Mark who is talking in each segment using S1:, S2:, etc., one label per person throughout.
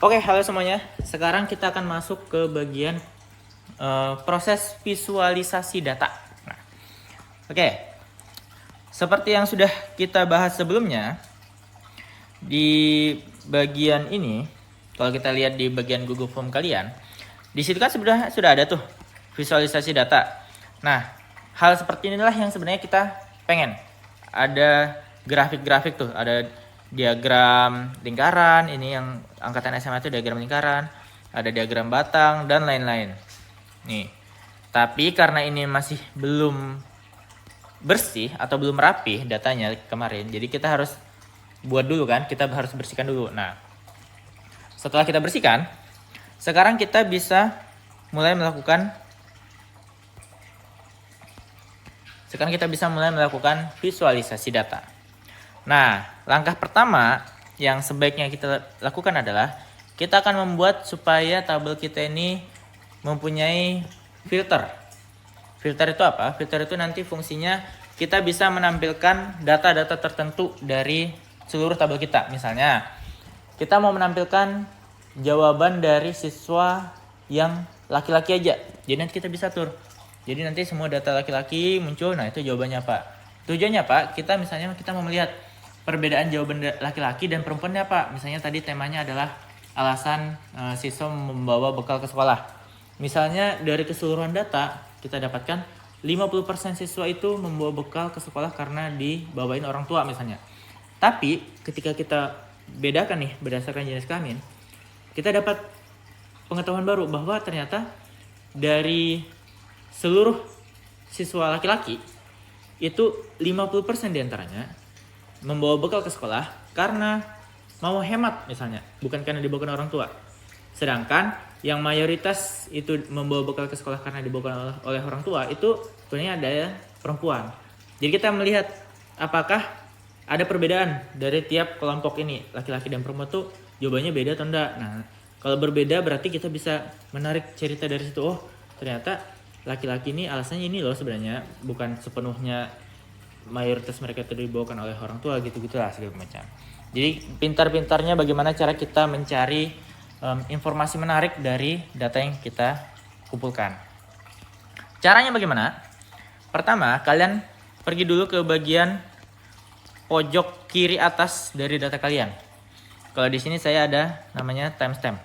S1: Oke, halo semuanya. Sekarang kita akan masuk ke bagian proses visualisasi data. Nah, oke, seperti yang sudah kita bahas sebelumnya, di bagian ini, kalau kita lihat di bagian Google Form kalian, di situ kan sudah ada tuh visualisasi data. Nah, hal seperti inilah yang sebenarnya kita pengen. Ada grafik-grafik tuh, ada diagram lingkaran, ini yang angkatan SMA itu diagram lingkaran, ada diagram batang dan lain-lain. Nih. Tapi karena ini masih belum bersih atau belum rapi datanya kemarin, jadi kita harus buat dulu kan, kita harus bersihkan dulu. Nah, setelah kita bersihkan, sekarang kita bisa mulai melakukan visualisasi data. Nah, langkah pertama yang sebaiknya kita lakukan adalah kita akan membuat supaya tabel kita ini mempunyai filter. Filter itu apa? Filter itu nanti fungsinya kita bisa menampilkan data-data tertentu dari seluruh tabel kita. Misalnya, kita mau menampilkan jawaban dari siswa yang laki-laki aja. Jadi nanti kita bisa atur. Jadi nanti semua data laki-laki muncul, nah itu jawabannya Pak. Tujuannya Pak, kita mau melihat perbedaan jawaban laki-laki dan perempuannya Pak. Misalnya tadi temanya adalah alasan siswa membawa bekal ke sekolah. Misalnya dari keseluruhan data kita dapatkan 50% siswa itu membawa bekal ke sekolah karena dibawain orang tua misalnya. Tapi ketika kita bedakan nih berdasarkan jenis kelamin, kita dapat pengetahuan baru bahwa ternyata dari seluruh siswa laki-laki itu 50% diantaranya membawa bekal ke sekolah karena mau hemat misalnya, bukan karena dibawakan orang tua. Sedangkan yang mayoritas itu membawa bekal ke sekolah karena dibawakan oleh orang tua itu sebenarnya ada perempuan. Jadi kita melihat apakah ada perbedaan dari tiap kelompok ini, laki-laki dan perempuan tuh jawabannya beda atau enggak. Nah, kalau berbeda berarti kita bisa menarik cerita dari situ. Oh, ternyata laki-laki ini alasannya ini loh sebenarnya, bukan sepenuhnya mayoritas mereka itu dibawakan oleh orang tua gitu-gitulah segala macam. Jadi pintar-pintarnya bagaimana cara kita mencari informasi menarik dari data yang kita kumpulkan. Caranya bagaimana? Pertama, kalian pergi dulu ke bagian pojok kiri atas dari data kalian. Kalau di sini saya ada namanya timestamp.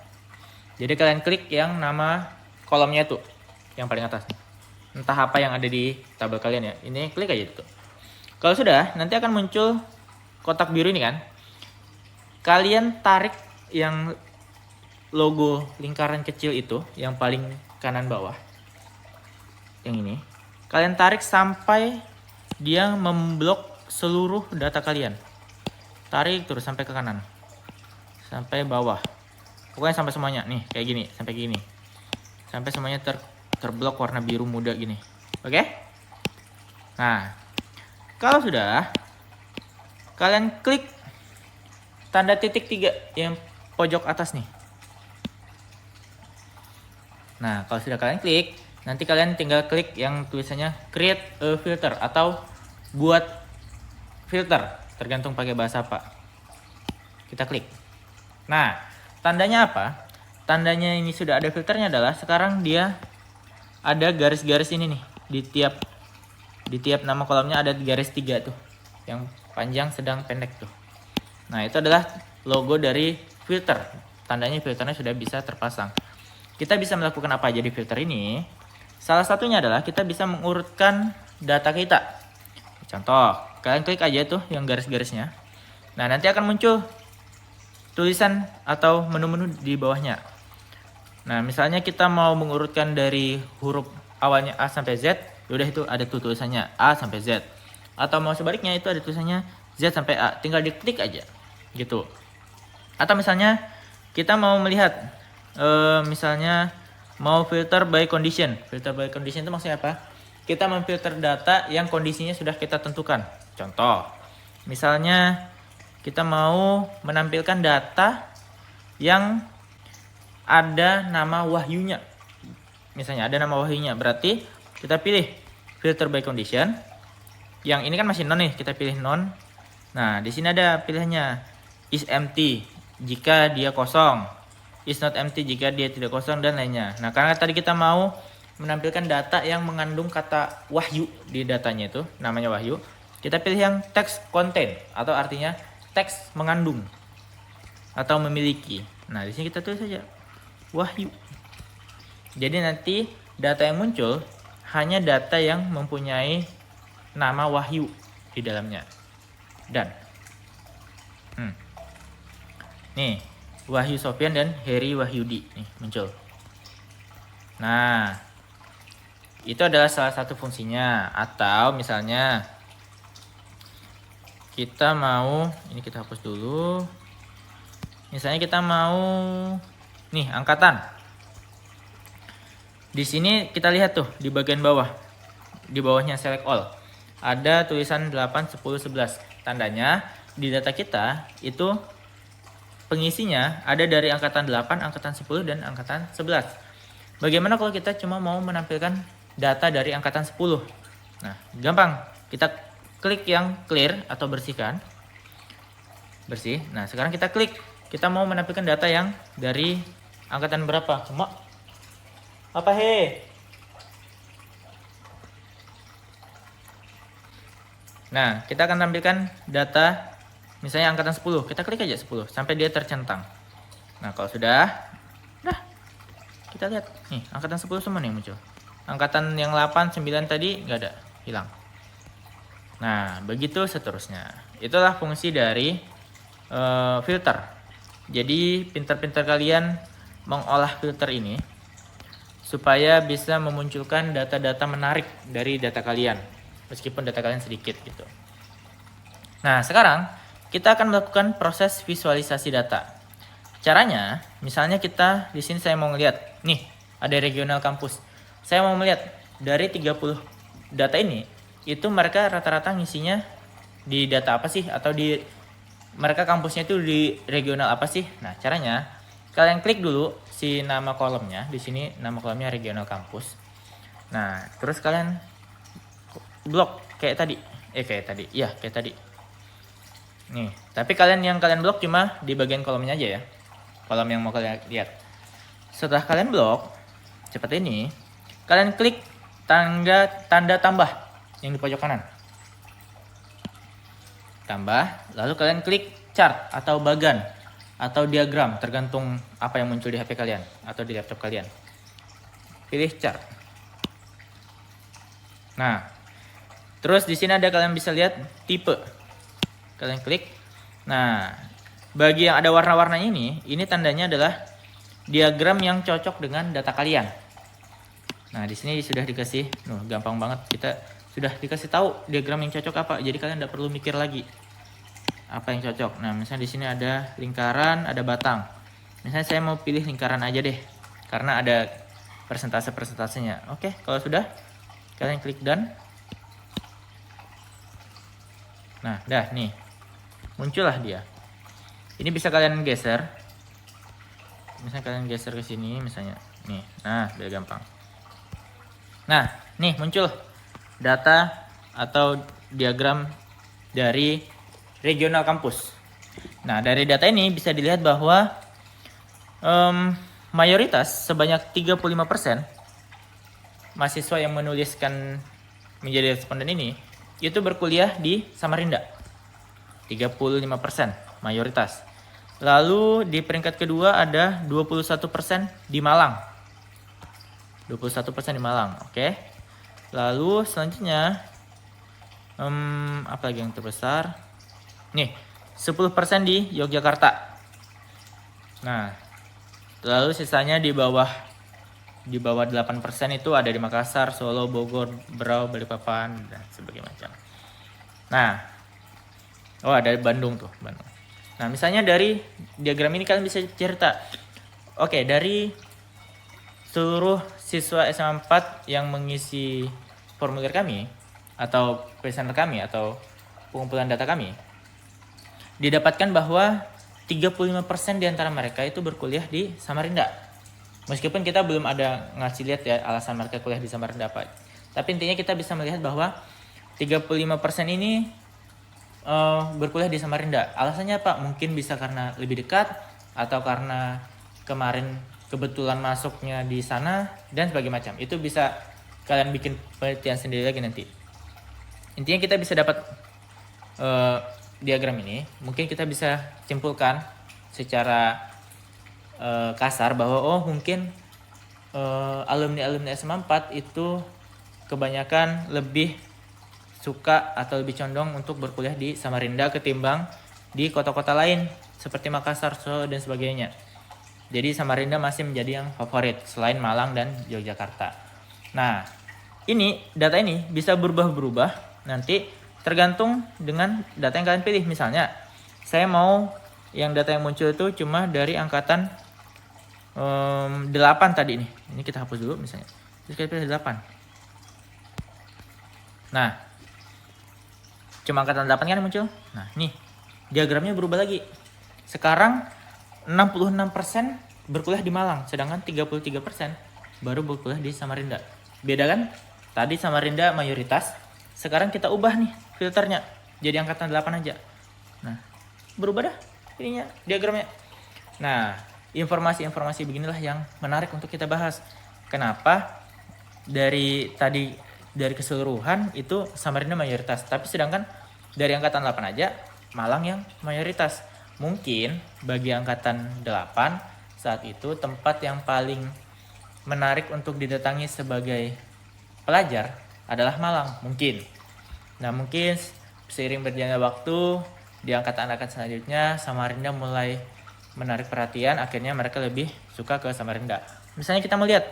S1: Jadi kalian klik yang nama kolomnya itu, yang paling atas. Entah apa yang ada di tabel kalian ya. Ini klik aja itu. Kalau sudah, nanti akan muncul kotak biru ini kan. Kalian tarik yang logo lingkaran kecil itu, yang paling kanan bawah. Yang ini. Kalian tarik sampai dia memblok seluruh data kalian. Tarik terus sampai ke kanan. Sampai bawah. Pokoknya sampai semuanya. Nih, kayak gini. Sampai gini. Sampai semuanya terblok warna biru muda gini. Oke? Nah, kalau sudah, kalian klik tanda titik 3 yang pojok atas nih. Nah, kalau sudah kalian klik, nanti kalian tinggal klik yang tulisannya create a filter atau buat filter, tergantung pakai bahasa apa. Kita klik. Nah, tandanya apa? Tandanya ini sudah ada filternya adalah sekarang dia ada garis-garis ini nih di tiap nama kolomnya ada garis 3 tuh, yang panjang, sedang, pendek tuh. Nah, itu adalah logo dari filter. Tandanya filternya sudah bisa terpasang. Kita bisa melakukan apa aja di filter ini? Salah satunya adalah kita bisa mengurutkan data kita. Contoh, kalian klik aja tuh yang garis-garisnya. Nah, nanti akan muncul tulisan atau menu-menu di bawahnya. Nah, misalnya kita mau mengurutkan dari huruf awalnya A sampai Z, yaudah itu ada tuh tulisannya A sampai Z. Atau mau sebaliknya itu ada tulisannya Z sampai A, tinggal diklik aja gitu. Atau misalnya kita mau melihat misalnya mau filter by condition. Filter by condition itu maksudnya apa? Kita memfilter data yang kondisinya sudah kita tentukan. Contoh, misalnya kita mau menampilkan data yang ada nama Wahyunya. Misalnya ada nama Wahyunya, berarti kita pilih filter by condition. Yang ini kan masih non nih, kita pilih non. Nah, di sini ada pilihannya is empty jika dia kosong. is not empty jika dia tidak kosong, dan lainnya. Nah, karena tadi kita mau menampilkan data yang mengandung kata wahyu di datanya itu, namanya wahyu, kita pilih yang text contain atau artinya teks mengandung atau memiliki. Nah, di sini kita tulis saja wahyu. Jadi nanti data yang muncul hanya data yang mempunyai nama wahyu di dalamnya. Dan nih, Wahyu Sofyan dan Heri Wahyudi nih muncul. Nah, itu adalah salah satu fungsinya. Atau misalnya kita mau, ini kita hapus dulu. Misalnya kita mau nih angkatan. Di sini kita lihat tuh di bagian bawah. Di bawahnya select all. Ada tulisan 8, 10, 11. Tandanya di data kita itu pengisinya ada dari angkatan 8, angkatan 10, dan angkatan 11. Bagaimana kalau kita cuma mau menampilkan data dari angkatan 10? Nah, gampang. Kita klik yang clear atau bersihkan. Bersih. Nah, sekarang kita klik. Kita mau menampilkan data yang dari angkatan berapa? Cuma apa he? Nah, kita akan tampilkan data misalnya angkatan 10. Kita klik aja 10 sampai dia tercentang. Nah, kalau sudah, kita lihat nih angkatan 10 semua nih muncul. Angkatan yang 8, 9 tadi nggak ada, hilang. Nah, begitu seterusnya. Itulah fungsi dari filter. Jadi pintar-pintar kalian mengolah filter ini supaya bisa memunculkan data-data menarik dari data kalian, meskipun data kalian sedikit gitu. Nah, sekarang kita akan melakukan proses visualisasi data. Caranya, misalnya kita di sini saya mau ngelihat, nih ada regional kampus. Saya mau melihat dari 30 data ini, itu mereka rata-rata ngisinya di data apa sih? Atau di mereka kampusnya itu di regional apa sih? Nah, caranya kalian klik dulu si nama kolomnya. Di sini nama kolomnya regional kampus. Nah, terus kalian blok kayak tadi. Kayak tadi. Nih, tapi yang kalian blok cuma di bagian kolomnya aja ya. Kolom yang mau kalian lihat. Setelah kalian blok, seperti ini, kalian klik tanda tambah yang di pojok kanan. Tambah, lalu kalian klik chart atau bagan atau diagram, tergantung apa yang muncul di HP kalian atau di laptop kalian. Pilih chart. Nah, terus di sini ada, kalian bisa lihat tipe. Kalian klik. Nah, bagi yang ada warna-warnanya ini tandanya adalah diagram yang cocok dengan data kalian. Nah, di sini sudah dikasih, gampang banget, kita sudah dikasih tahu diagram yang cocok apa. Jadi kalian tidak perlu mikir lagi apa yang cocok. Nah, misalnya di sini ada lingkaran, ada batang. Misalnya saya mau pilih lingkaran aja deh, karena ada persentase-persentasenya. Oke, kalau sudah, kalian klik done. Nah, dah nih. Muncullah dia. Ini bisa kalian geser. Misalnya kalian geser ke sini misalnya. Nih. Nah, biar gampang. Nah, nih muncul data atau diagram dari regional kampus. Nah, dari data ini bisa dilihat bahwa mayoritas sebanyak 35% mahasiswa yang menuliskan menjadi responden ini itu berkuliah di Samarinda. 35% mayoritas. Lalu di peringkat kedua ada 21% di Malang. 21% di Malang, oke. Lalu selanjutnya apa lagi yang terbesar? Nih, 10% di Yogyakarta. Nah, lalu sisanya di bawah 8% itu ada di Makassar, Solo, Bogor, Berau, Balikpapan, dan sebagainya macam. Nah, ada Bandung tuh, Bandung. Nah, misalnya dari diagram ini kalian bisa cerita. Oke, dari seluruh siswa SMA 4 yang mengisi formulir kami atau kuesioner kami atau pengumpulan data kami, didapatkan bahwa 35% di antara mereka itu berkuliah di Samarinda. Meskipun kita belum ada ngasih lihat ya alasan mereka kuliah di Samarinda apa. Tapi intinya kita bisa melihat bahwa 35% ini berkuliah di Samarinda. Alasannya apa? Mungkin bisa karena lebih dekat atau karena kemarin kebetulan masuknya di sana dan sebagainya macam. Itu bisa kalian bikin penelitian sendiri lagi nanti. Intinya kita bisa dapat diagram ini, mungkin kita bisa simpulkan secara kasar bahwa mungkin alumni SMA 4 itu kebanyakan lebih suka atau lebih condong untuk berkuliah di Samarinda ketimbang di kota-kota lain seperti Makassar, Solo dan sebagainya. Jadi Samarinda masih menjadi yang favorit selain Malang dan Yogyakarta. Nah, data ini bisa berubah-berubah nanti tergantung dengan data yang kalian pilih. Misalnya, saya mau yang data yang muncul itu cuma dari angkatan 8 tadi nih. Ini kita hapus dulu misalnya. Terus kita pilih 8. Nah, cuma angkatan 8 kan yang muncul. Nah, nih diagramnya berubah lagi. Sekarang 66% berkuliah di Malang, sedangkan 33% baru berkuliah di Samarinda. Beda kan? Tadi Samarinda mayoritas, sekarang kita ubah nih filternya jadi angkatan 8 aja. Nah, berubah dah ininya, diagramnya. Nah, informasi-informasi beginilah yang menarik untuk kita bahas. Kenapa dari keseluruhan itu Samarinda mayoritas, tapi sedangkan dari angkatan 8 aja Malang yang mayoritas. Mungkin bagi angkatan 8 saat itu tempat yang paling menarik untuk didatangi sebagai pelajar adalah Malang mungkin. Nah, mungkin seiring berjalannya waktu di angkatan-angkatan selanjutnya Samarinda mulai menarik perhatian, akhirnya mereka lebih suka ke Samarinda. Misalnya kita melihat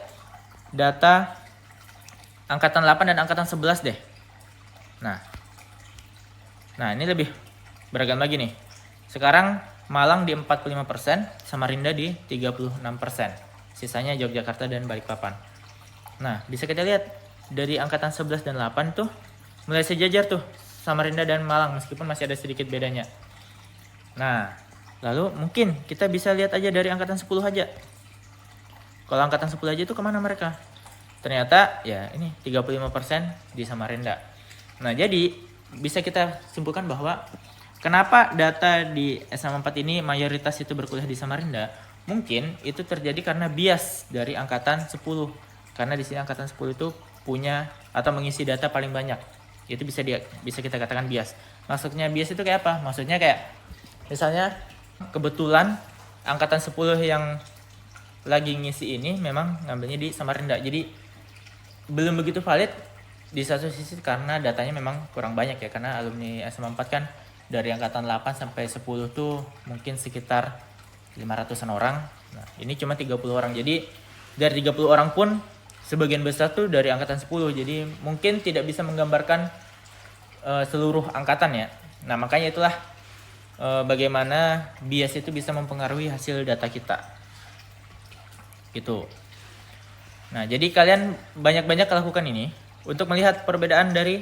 S1: data angkatan 8 dan angkatan 11 deh. Nah, ini lebih beragam lagi nih. Sekarang Malang di 45%, Samarinda di 36%. Sisanya Yogyakarta dan Balikpapan. Nah, bisa kita lihat dari angkatan 11 dan 8 tuh mulai sejajar tuh Samarinda dan Malang meskipun masih ada sedikit bedanya. Nah, lalu mungkin kita bisa lihat aja dari angkatan 10 aja. Kalau angkatan 10 aja itu kemana mereka? Ternyata ya ini 35% di Samarinda. Nah, jadi bisa kita simpulkan bahwa kenapa data di SMA 4 ini mayoritas itu berkuliah di Samarinda? Mungkin itu terjadi karena bias dari angkatan 10. Karena di sini angkatan 10 itu punya atau mengisi data paling banyak. Itu bisa kita katakan bias. Maksudnya bias itu kayak apa? Maksudnya kayak misalnya kebetulan angkatan 10 yang lagi ngisi ini memang ngambilnya di Samarinda. Jadi belum begitu valid di satu sisi karena datanya memang kurang banyak ya, karena alumni SMA 4 kan dari angkatan 8 sampai 10 tuh mungkin sekitar 500-an orang. Nah, ini cuma 30 orang. Jadi dari 30 orang pun sebagian besar tuh dari angkatan 10. Jadi mungkin tidak bisa menggambarkan seluruh angkatan ya. Nah, makanya itulah bagaimana bias itu bisa mempengaruhi hasil data kita. Gitu. Nah, jadi kalian banyak-banyak lakukan ini untuk melihat perbedaan dari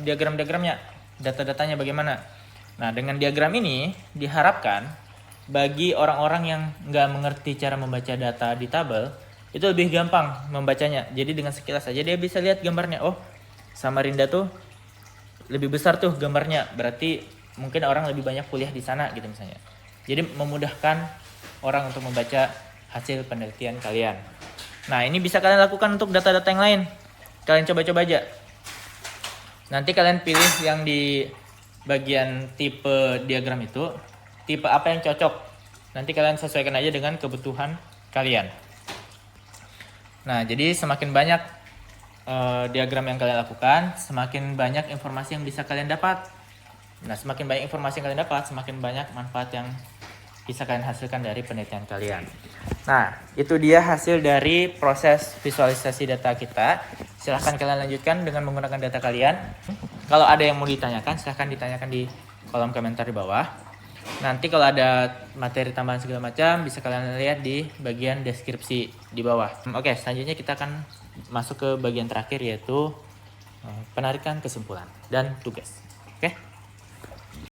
S1: diagram-diagramnya, data-datanya bagaimana. Nah, dengan diagram ini diharapkan bagi orang-orang yang nggak mengerti cara membaca data di tabel, itu lebih gampang membacanya. Jadi dengan sekilas saja dia bisa lihat gambarnya. Oh, Samarinda tuh lebih besar tuh gambarnya, berarti mungkin orang lebih banyak kuliah di sana gitu misalnya. Jadi memudahkan orang untuk membaca hasil penelitian kalian. Nah, ini bisa kalian lakukan untuk data-data yang lain. Kalian coba-coba aja. Nanti kalian pilih yang di bagian tipe diagram itu, tipe apa yang cocok. Nanti kalian sesuaikan aja dengan kebutuhan kalian. Nah, jadi semakin banyak diagram yang kalian lakukan, semakin banyak informasi yang bisa kalian dapat. Nah, semakin banyak informasi yang kalian dapat, semakin banyak manfaat yang bisa kalian hasilkan dari penelitian kalian. Nah, itu dia hasil dari proses visualisasi data kita. Silahkan kalian lanjutkan dengan menggunakan data kalian. Kalau ada yang mau ditanyakan, silahkan ditanyakan di kolom komentar di bawah. Nanti kalau ada materi tambahan segala macam, bisa kalian lihat di bagian deskripsi di bawah. Oke, selanjutnya kita akan masuk ke bagian terakhir, yaitu penarikan kesimpulan dan tugas.